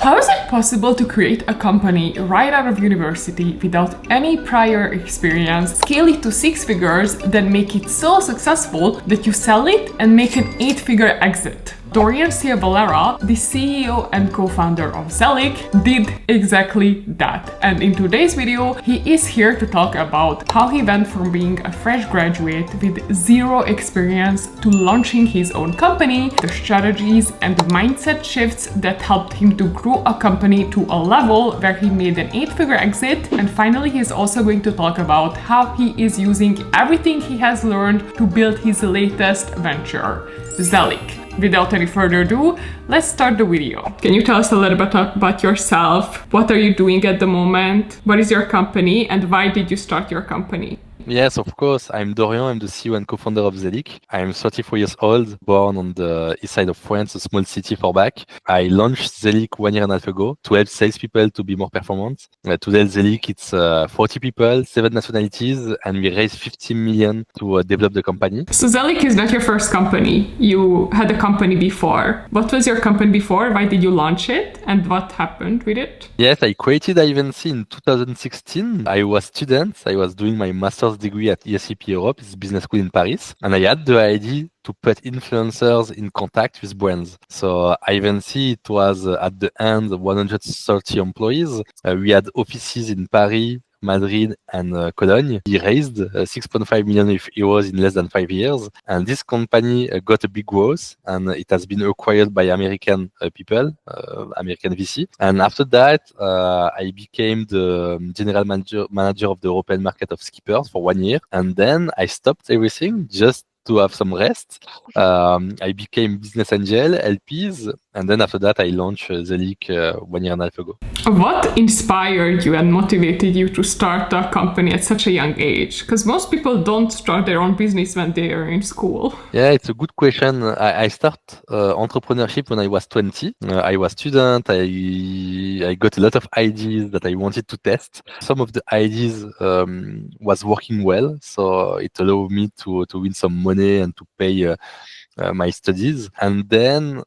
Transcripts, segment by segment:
How is it possible to create a company right out of university without any prior experience, scale it to 6 figures, then make it so successful that you sell it and make an 8-figure exit? Dorian Valera, the CEO and co-founder of ZELIQ, did exactly that. And in today's video, he is here to talk about how he went from being a fresh graduate with zero experience to launching his own company, the strategies and the mindset shifts that helped him to grow a company to a level where he made an 8-figure exit. And finally, he's also going to talk about how he is using everything he has learned to build his latest venture, ZELIQ. Without any further ado, let's start the video. Can you tell us a little bit about yourself? What are you doing at the moment? What is your company and why did you start your company? Yes, of course. I'm Dorian. I'm the CEO and co-founder of ZELIQ. I'm 34 years old, born on the east side of France, a small city for back. I launched ZELIQ 1.5 years ago to help salespeople to be more performant. Today, ZELIQ, it's 40 people, 7 nationalities, and we raised 15 million to develop the company. So ZELIQ is not your first company. You had a company before. What was your company before? Why did you launch it? And what happened with it? Yes, I created Ivancy in 2016. I was student. I was doing my master's degree at ESCP Europe, it's a business school in Paris. And I had the idea to put influencers in contact with brands. So Ivancy, it was at the end 130 employees. We had offices in Paris, Madrid and Cologne. We raised 6.5 million euros in less than 5 years. And this company got a big growth and it has been acquired by American people, American VC. And after that, I became the general manager of the European market of skippers for 1 year. And then I stopped everything just to have some rest. I became business angel, LPs, and then after that I launched ZELIQ 1.5 years ago. What inspired you and motivated you to start a company at such a young age? Because most people don't start their own business when they are in school. Yeah, it's a good question. I started entrepreneurship when I was 20. I was student. I got a lot of ideas that I wanted to test. Some of the ideas was working well, so it allowed me to win some money and to pay my studies. And then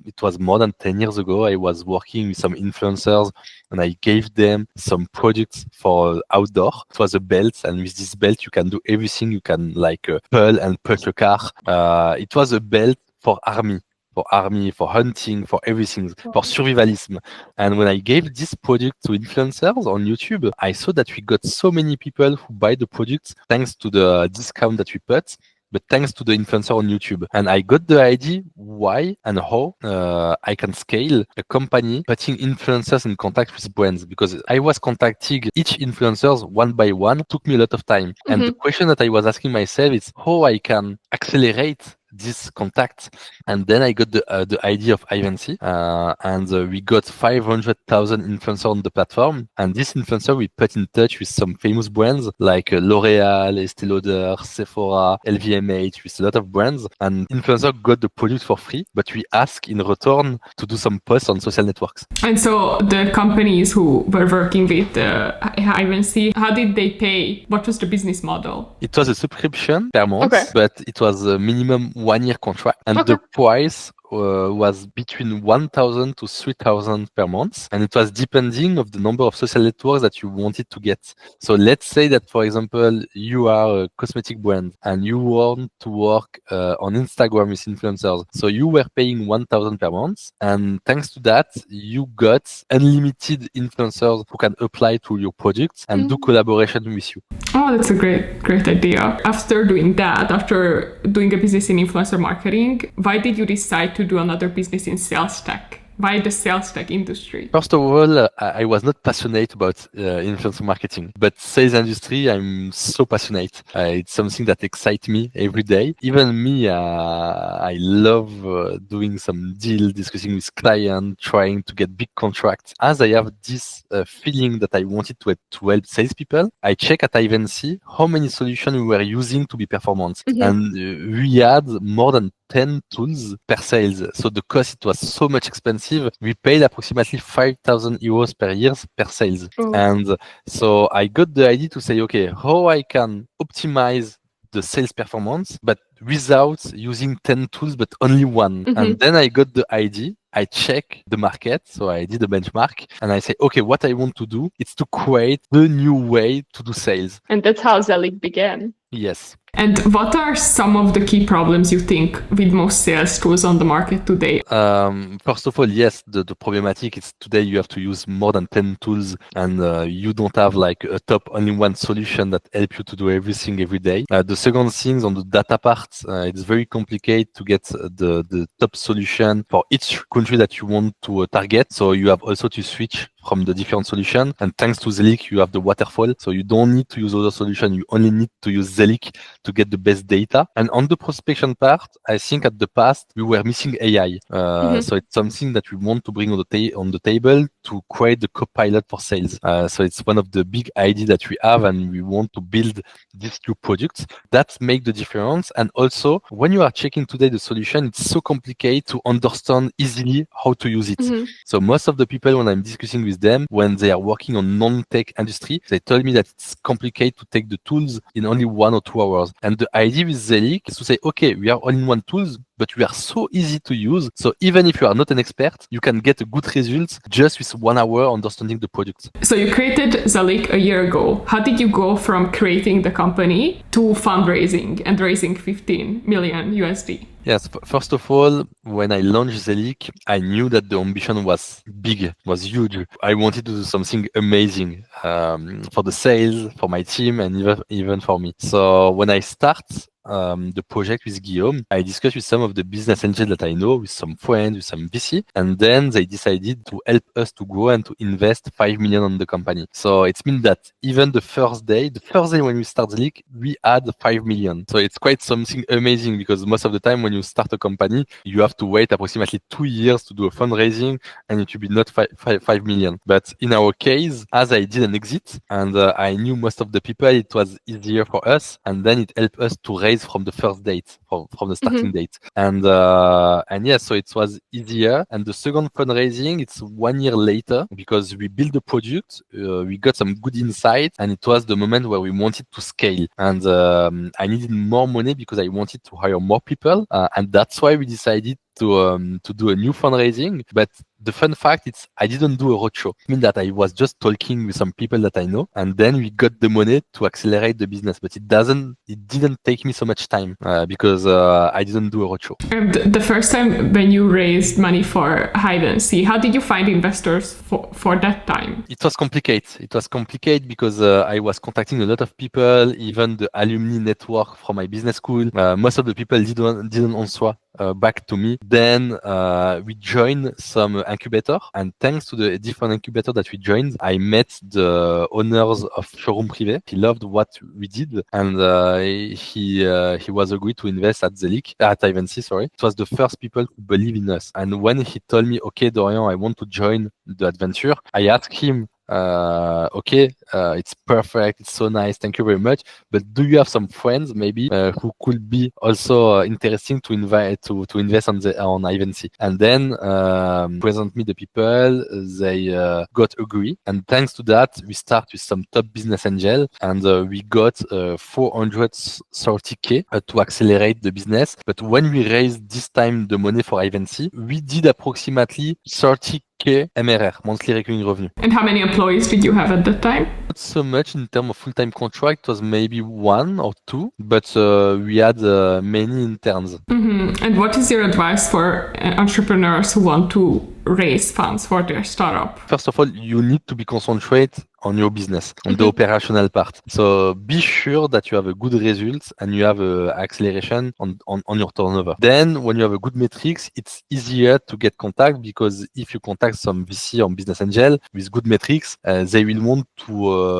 it was more than 10 years ago, I was working with some influencers and I gave them some products for outdoor. It was a belt, and with this belt you can do everything. You can like pull and push a car. It was a belt for army, for hunting, for everything, for survivalism. And when I gave this product to influencers on YouTube, I saw that we got so many people who buy the products thanks to the discount that we put, but thanks to the influencer on YouTube. And I got the idea why and how I can scale a company putting influencers in contact with brands, because I was contacting each influencers one by one. It took me a lot of time. And the question that I was asking myself is how I can accelerate this contact. And then I got the idea of Ivancy, and we got 500,000 influencers on the platform. And this influencer we put in touch with some famous brands like L'Oreal, Estée Lauder, Sephora, LVMH, with a lot of brands. And influencer got the product for free, but we ask in return to do some posts on social networks. And so the companies who were working with Ivancy, how did they pay? What was the business model? It was a subscription per month, but it was a minimum 1-year contract, and the price was between 1,000 to 3,000 per month, and it was depending of the number of social networks that you wanted to get. So let's say that, for example, you are a cosmetic brand and you want to work on Instagram with influencers. So you were paying 1,000 per month, and thanks to that, you got unlimited influencers who can apply to your products and do collaboration with you. Oh, that's a great idea. After doing that, after doing a business in influencer marketing, why did you decide to do another business in sales tech? Why the sales tech industry? First of all, I was not passionate about influencer marketing, but sales industry, I'm so passionate. It's something that excites me every day. Even me, I love doing some deal, discussing with clients, trying to get big contracts. As I have this feeling that I wanted to help salespeople, I check at Ivancy how many solutions we were using to be performant. And we had more than 10 tools per sales. So the cost, it was so much expensive. We paid approximately 5,000 euros per year per sales. And so I got the idea to say, okay, how I can optimize the sales performance, but without using 10 tools, but only one. And then I got the idea I check the market. So I did a benchmark and I say, okay, what I want to do is to create the new way to do sales. And that's how ZELIQ began. Yes. And what are some of the key problems you think with most sales tools on the market today? First of all, yes, the problematic is today you have to use more than 10 tools and you don't have like a top only one solution that help you to do everything every day. The second thing on the data part, it's very complicated to get the top solution for each country that you want to target. So you have also to switch from the different solution. And thanks to ZELIQ, you have the waterfall. So you don't need to use other solution. You only need to use ZELIQ to get the best data. And on the prospection part, I think at the past we were missing AI. So it's something that we want to bring on the table to create the copilot for sales. So it's one of the big ideas that we have, and we want to build these new products that make the difference. And also, when you are checking today the solution, it's so complicated to understand easily how to use it. So most of the people, when I'm discussing with them, when they are working on non-tech industry, they tell me that it's complicated to take the tools in only 1 or 2 hours. And the idea with ZELIQ is to say, okay, we are all-in-one tools, but we are so easy to use. So even if you are not an expert, you can get a good result just with 1 hour understanding the product. So you created ZELIQ a year ago. How did you go from creating the company to fundraising and raising 15 million USD? Yes, first of all, when I launched ZELIQ, I knew that the ambition was big, was huge. I wanted to do something amazing for the sales, for my team, and even for me. So when I start the project with Guillaume, I discussed with some of the business angels that I know, with some friends, with some VC, and then they decided to help us to grow and to invest 5 million on the company. So it means that even the first day when we start ZELIQ, we had 5 million. So it's quite something amazing, because most of the time when you start a company, you have to wait approximately 2 years to do a fundraising, and it will be not 5 million. But in our case, as I did an exit and I knew most of the people, it was easier for us, and then it helped us to raise from the first date, from the starting date. And yes, so it was easier. And the second fundraising, it's 1 year later, because we built the product, we got some good insight, and it was the moment where we wanted to scale. And I needed more money because I wanted to hire more people. And that's why we decided to do a new fundraising. But the fun fact is I didn't do a roadshow. It means that I was just talking with some people that I know, and then we got the money to accelerate the business. But it didn't take me so much time because I didn't do a roadshow. The first time when you raised money for hide and seek, how did you find investors for that time? It was complicated. It was complicated because I was contacting a lot of people, even the alumni network from my business school. Most of the people didn't answer back to me. Then we joined some incubator, and thanks to the different incubator that we joined, I met the owners of Showroom Privé. He loved what we did, and he was agreed to invest at ZELIQ, at Ivancy, sorry. It was the first people who believe in us. And when he told me, okay, Dorian, I want to join the adventure, I asked him, okay, it's perfect, it's so nice, thank you very much, but do you have some friends maybe who could be also interesting to invite to invest on Ivancy? And then present me the people, they got agree, and thanks to that we start with some top business angel, and we got 430k to accelerate the business. But when we raised this time the money for Ivancy, we did approximately 30k MRR, monthly recurring revenue. And how many employees did you have at that time? Not so much in terms of full-time contract. It was maybe 1 or 2, but we had many interns. And what is your advice for entrepreneurs who want to raise funds for their startup? First of all, you need to be concentrated on your business, on the operational part. So be sure that you have a good result and you have acceleration on your turnover. Then when you have a good metrics, it's easier to get contact, because if you contact some VC or business angel with good metrics, they will want to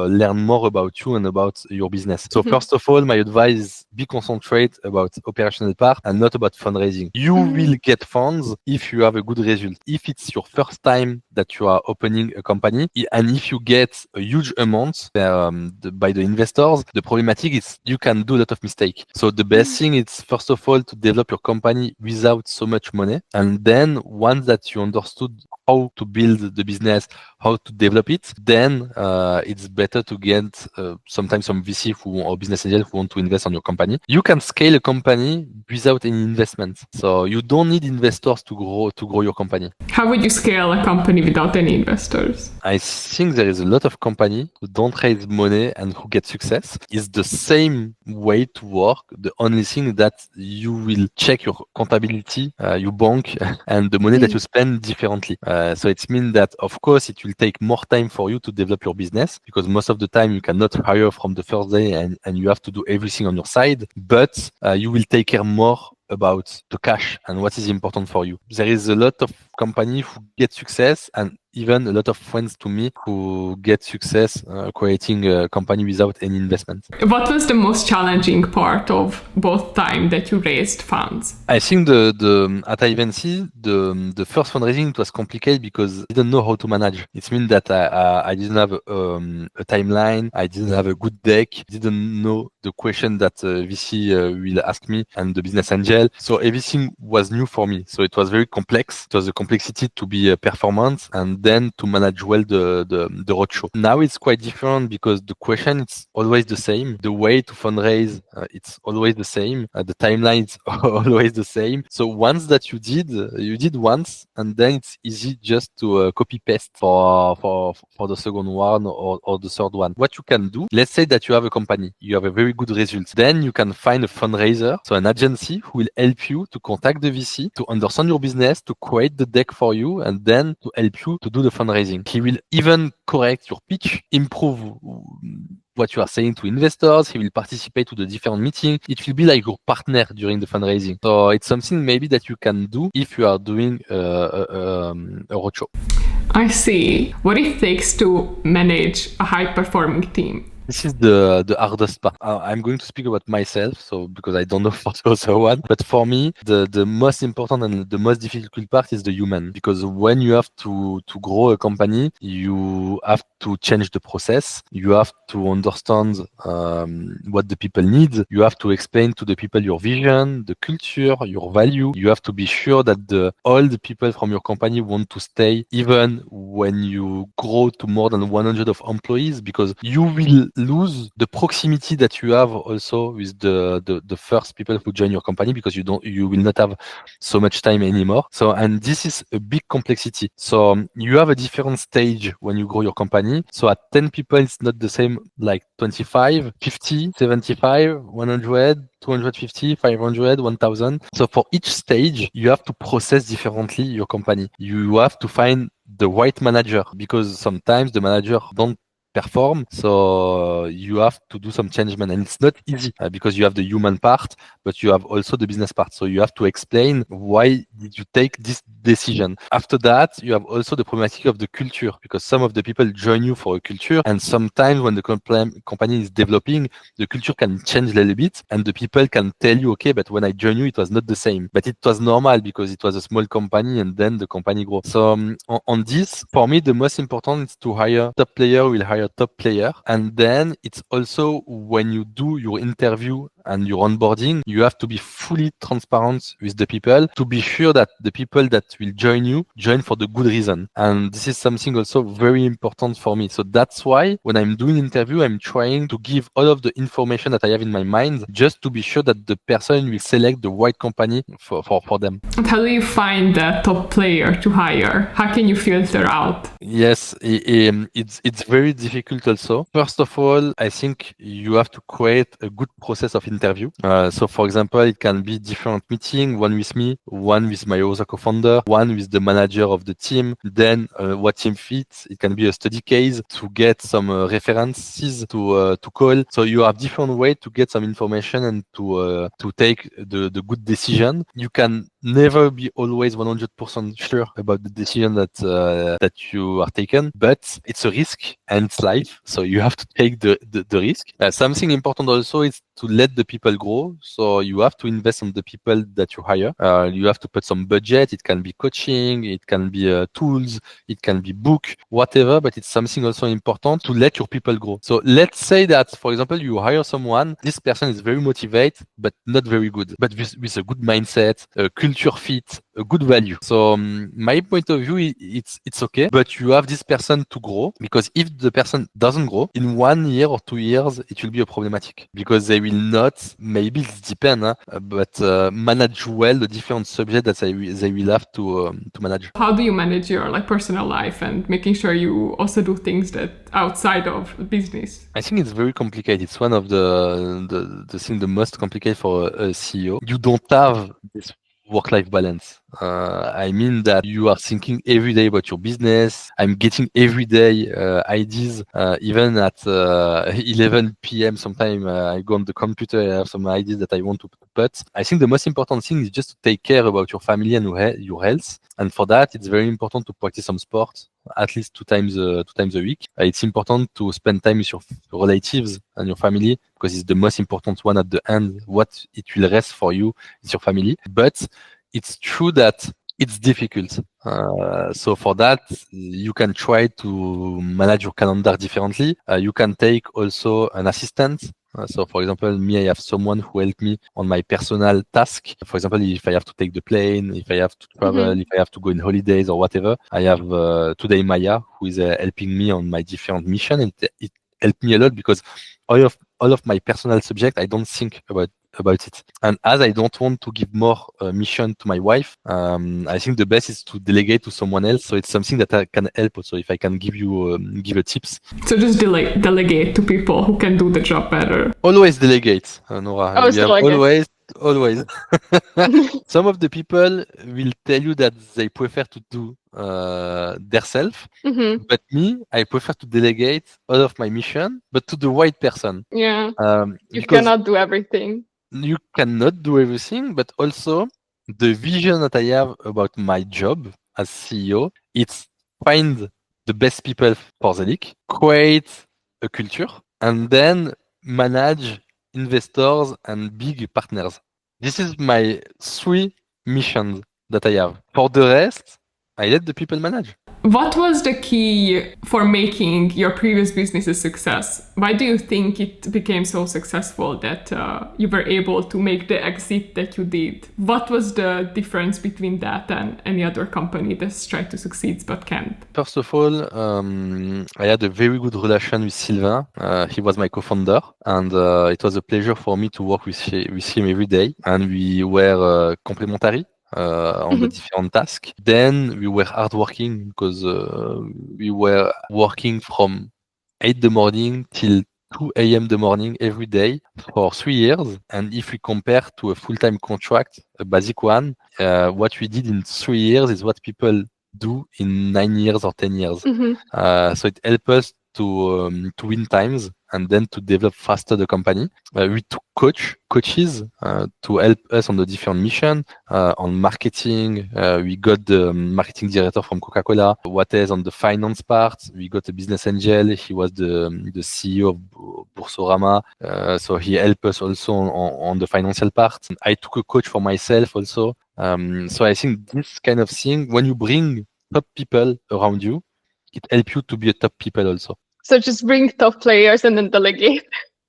learn more about you and about your business. So first of all, my advice is be concentrated about operational part and not about fundraising. You will get funds if you have a good result. If it's your first time that you are opening a company. And if you get a huge amount by the investors, the problematic is you can do a lot of mistakes. So the best thing is, first of all, to develop your company without so much money. And then once that you understood how to build the business, how to develop it, then it's better to get sometimes some VC or business angel who want to invest on your company. You can scale a company without any investment. So you don't need investors to grow your company. How would you scale a company without any investors? I think there is a lot of companies who don't raise money and who get success. It's the same way to work. The only thing that you will check your contability, your bank, and the money that you spend differently. So it means that, of course, it will take more time for you to develop your business because most of the time you cannot hire from the first day and you have to do everything on your side. But you will take care more about the cash and what is important for you. There is a lot of companies who get success and even a lot of friends to me who get success creating a company without any investment. What was the most challenging part of both time that you raised funds? I think the at Ivancy, the first fundraising, it was complicated because I didn't know how to manage. It means that I didn't have a timeline, I didn't have a good deck, didn't know the question that VC will ask me and the business angel. So everything was new for me. So it was very complex. It was the complexity to be performant and then to manage well the roadshow. Now it's quite different because the question is always the same. The way to fundraise, it's always the same. The timeline is always the same. So once that you did once, and then it's easy just to copy paste for the second one or the third one. What you can do, let's say that you have a company, you have a very good result. Then you can find a fundraiser, so an agency who will help you to contact the VC, to understand your business, to create the deck for you, and then to help you to do the fundraising. He will even correct your pitch, improve what you are saying to investors. He will participate to the different meetings. It will be like your partner during the fundraising. So it's something maybe that you can do if you are doing a roadshow. I see. What it takes to manage a high-performing team. This is the hardest part. I'm going to speak about myself, so because I don't know for the other one. But for me, the most important and the most difficult part is the human. Because when you have to grow a company, you have to change the process. You have to understand what the people need. You have to explain to the people your vision, the culture, your value. You have to be sure that all the people from your company want to stay, even when you grow to more than 100 of employees, because you will lose the proximity that you have also with the first people who join your company, because you will not have so much time anymore. So, and this is a big complexity. So you have a different stage when you grow your company. So at 10 people, it's not the same like 25, 50, 75, 100, 250, 500, 1000. So for each stage, you have to process differently your company. You have to find the right manager, because sometimes the manager don't perform. So you have to do some changement, and it's not easy because you have the human part, but you have also the business part. So you have to explain why did you take this decision. After that, you have also the problematic of the culture, because some of the people join you for a culture, and sometimes when the company is developing, the culture can change a little bit, and the people can tell you, okay, but when I joined you, it was not the same. But it was normal because it was a small company, and then the company grows. So on this, for me, the most important is to hire top player will hire top player. And then it's also when you do your interview and your onboarding, you have to be fully transparent with the people to be sure that the people that will join for the good reason. And this is something also very important for me. So that's why when I'm doing interview, I'm trying to give all of the information that I have in my mind, just to be sure that the person will select the right company for them. And how do you find the top player to hire? How can you filter out? Yes, it's very difficult also. First of all, I think you have to create a good process of interview. So for example, it can be different meeting, one with me, one with my other co-founder, one with the manager of the team, then what team fits. It can be a study case to get some references to call. So you have different way to get some information and to take the good decision. You can never be always 100% sure about the decision that you are taken, but it's a risk and it's life. So you have to take the risk. Something important also is to let the people grow. So you have to invest on the people that you hire. You have to put some budget. It can be coaching, it can be tools, it can be book, whatever, but it's something also important to let your people grow. So let's say that, for example, you hire someone, this person is very motivated, but not very good, but with a good mindset, a culture fit, a good value. So my point of view, it's okay, but you have this person to grow, because if the person doesn't grow, in 1 year or 2 years, it will be a problematic, because they will not, maybe it depends, but manage well the different subjects that they will have to manage. How do you manage your personal life and making sure you also do things that outside of business? I think it's very complicated. It's one of the thing the most complicated for a CEO. You don't have this work-life balance. I mean that you are thinking every day about your business. I'm getting every day ideas, even at 11 p.m. Sometimes I go on the computer, I have some ideas that I want to put. I think the most important thing is just to take care about your family and your health. And for that, it's very important to practice some sport at least two times a week. It's important to spend time with your relatives and your family, because it's the most important one at the end. What it will rest for you is your family. But it's true that it's difficult. So for that, you can try to manage your calendar differently. You can take also an assistant. So for example, me, I have someone who help me on my personal task. For example, if I have to take the plane, if I have to travel, if I have to go on holidays or whatever, I have today Maya, who is helping me on my different mission. And it helped me a lot, because all of my personal subject, I don't think about it. And as I don't want to give more mission to my wife, I think the best is to delegate to someone else. So it's something that I can help also, if I can give you give a tips. So just delegate to people who can do the job better. Always delegate, Nora. Always delegate. Always. Some of the people will tell you that they prefer to do themselves, but me, I prefer to delegate all of my mission, but to the right person. Yeah. You Because cannot do everything. you cannot do everything, but also the vision that I have about my job as CEO, it's find the best people for ZELIQ, create a culture, and then manage investors and big partners. This is my 3 missions that I have. For the rest, I let the people manage. What was the key for making your previous business a success? Why do you think it became so successful that you were able to make the exit that you did? What was the difference between that and any other company that's tried to succeed but can't? First of all, I had a very good relation with Sylvain. He was my co-founder, and it was a pleasure for me to work with him every day, and we were complementary. On the different tasks. Then we were hardworking, because we were working from 8 the morning till 2 a.m. the morning every day for 3 years. And if we compare to a full-time contract, a basic one, what we did in 3 years is what people do in 9 years or 10 years. So it helped us to win times and then to develop faster the company. We took coaches to help us on the different mission, on marketing. We got the marketing director from Coca-Cola. What is on the finance part? We got a business angel. He was the CEO of Boursorama. So he helped us also on the financial part. I took a coach for myself also. So I think this kind of thing, when you bring top people around you, it helps you to be a top people also. So just bring top players and then delegate.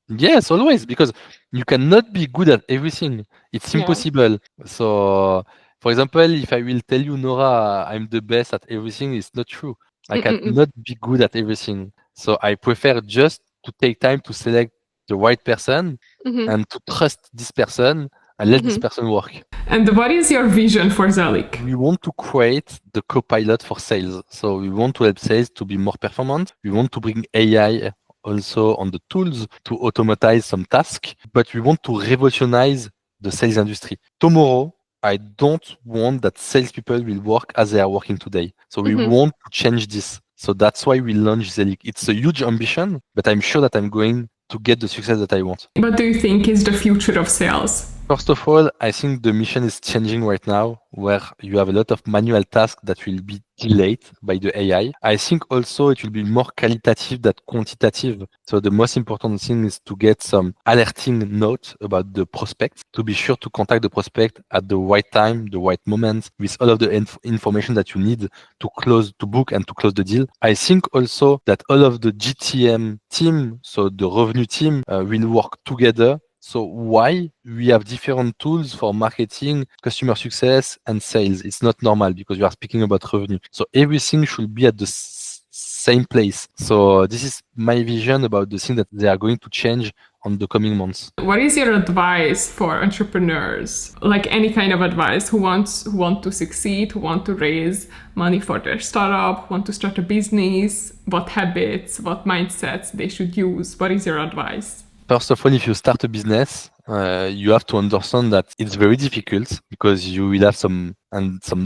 Yes, always, because you cannot be good at everything. It's impossible. So, for example, if I will tell you, Nora, I'm the best at everything, it's not true. I cannot be good at everything. So I prefer just to take time to select the right person and to trust this person and let this person work. And what is your vision for ZELIQ? We want to create the co-pilot for sales. So we want to help sales to be more performant. We want to bring AI also on the tools to automatize some tasks, but we want to revolutionize the sales industry. Tomorrow, I don't want that salespeople will work as they are working today. So we want to change this. So that's why we launched ZELIQ. It's a huge ambition, but I'm sure that I'm going to get the success that I want. What do you think is the future of sales? First of all, I think the mission is changing right now, where you have a lot of manual tasks that will be delayed by the AI. I think also it will be more qualitative than quantitative. So the most important thing is to get some alerting note about the prospect, to be sure to contact the prospect at the right time, the right moment, with all of the information that you need to book and to close the deal. I think also that all of the GTM team, so the revenue team, will work together. So why we have different tools for marketing, customer success, and sales? It's not normal because we are speaking about revenue. So everything should be at the same place. So this is my vision about the thing that they are going to change on the coming months. What is your advice for entrepreneurs? Like any kind of advice who want to succeed, who want to raise money for their startup, want to start a business, what habits, what mindsets they should use? What is your advice? First of all, if you start a business, you have to understand that it's very difficult because you will have some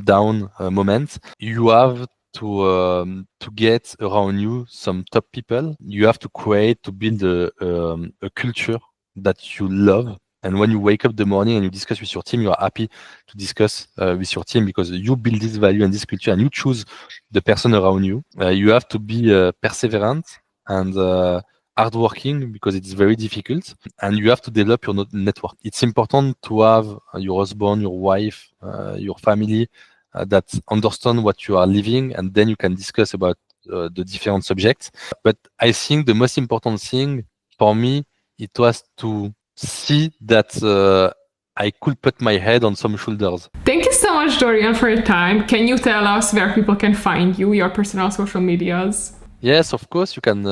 down moments. You have to get around you some top people. You have to build a culture that you love. And when you wake up the morning and you discuss with your team, you are happy to discuss with your team because you build this value and this culture and you choose the person around you. You have to be perseverant and hardworking because it's very difficult, and you have to develop your network. It's important to have your husband, your wife, your family that understand what you are living, and then you can discuss about the different subjects. But I think the most important thing for me, it was to see that I could put my head on some shoulders. Thank you so much, Dorian, for your time. Can you tell us where people can find you, your personal social medias? Yes, of course, you can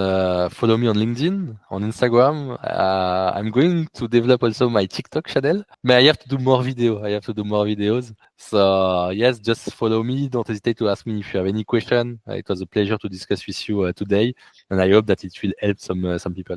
follow me on LinkedIn, on Instagram. I'm going to develop also my TikTok channel, but I have to do more videos. So yes, just follow me. Don't hesitate to ask me if you have any question. It was a pleasure to discuss with you today, and I hope that it will help some people.